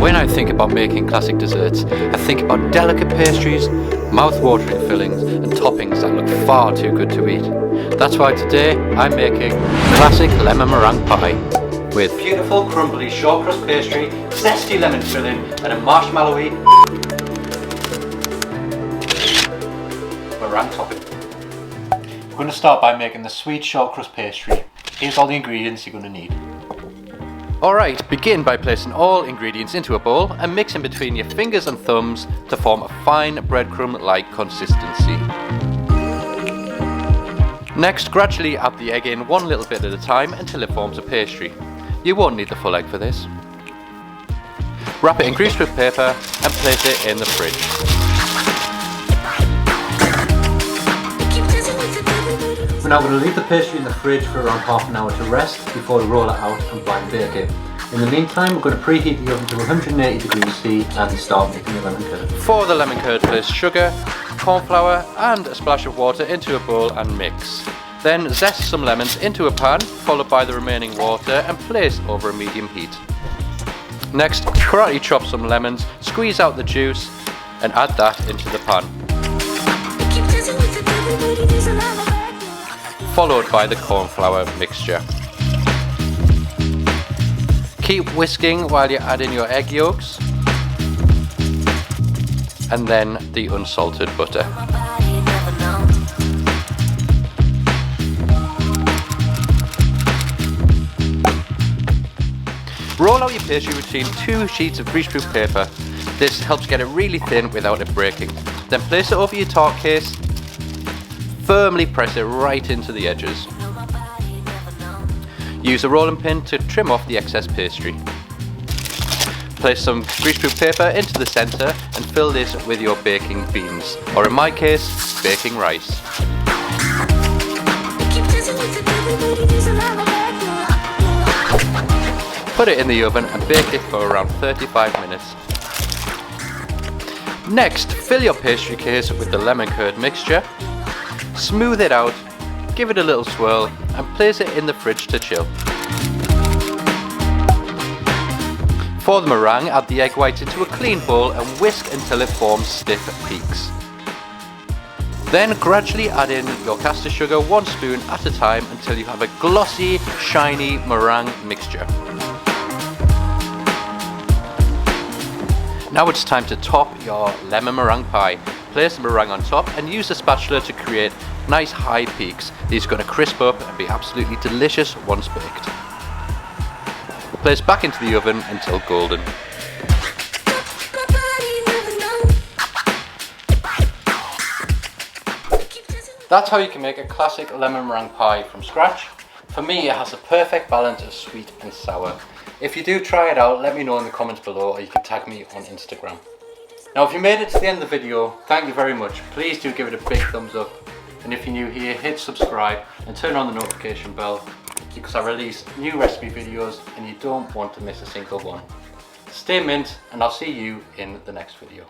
When I think about making classic desserts, I think about delicate pastries, mouth-watering fillings and toppings that look far too good to eat. That's why today I'm making classic lemon meringue pie with beautiful crumbly shortcrust pastry, zesty lemon filling and a marshmallowy meringue topping. We're going to start by making the sweet shortcrust pastry. Here's all the ingredients you're going to need. Alright, begin by placing all ingredients into a bowl and mixing between your fingers and thumbs to form a fine breadcrumb-like consistency. Next, gradually add the egg in one little bit at a time until it forms a pastry. You won't need the full egg for this. Wrap it in greaseproof paper and place it in the fridge. We're now going to leave the pastry in the fridge for around half an hour to rest before we roll it out and blind bake it. In the meantime, we're going to preheat the oven to 180 degrees C and start making the lemon curd. For the lemon curd, place sugar, corn flour and a splash of water into a bowl and mix. Then zest some lemons into a pan, followed by the remaining water and place over a medium heat. Next, karate chop some lemons, squeeze out the juice and add that into the pan. Followed by the corn flour mixture. Keep whisking while you add in your egg yolks and then the unsalted butter. Roll out your pastry between two sheets of greaseproof paper. This helps get it really thin without it breaking. Then place it over your tart case. Firmly press it right into the edges. Use a rolling pin to trim off the excess pastry. Place some greaseproof paper into the centre and fill this with your baking beans, or in my case, baking rice. Put it in the oven and bake it for around 35 minutes. Next, fill your pastry case with the lemon curd mixture. Smooth it out, give it a little swirl and place it in the fridge to chill. For the meringue, add the egg whites into a clean bowl and whisk until it forms stiff peaks. Then gradually add in your caster sugar 1 spoon at a time until you have a glossy, shiny meringue mixture. Now it's time to top your lemon meringue pie. Place the meringue on top and use a spatula to create nice high peaks. These are going to crisp up and be absolutely delicious once baked. Place back into the oven until golden. That's how you can make a classic lemon meringue pie from scratch. For me, it has a perfect balance of sweet and sour. If you do try it out, let me know in the comments below, or you can tag me on Instagram. Now if you made it to the end of the video, thank you very much. Please do give it a big thumbs up. And if you're new here, hit subscribe and turn on the notification bell because I release new recipe videos and you don't want to miss a single one. Stay mint and I'll see you in the next video.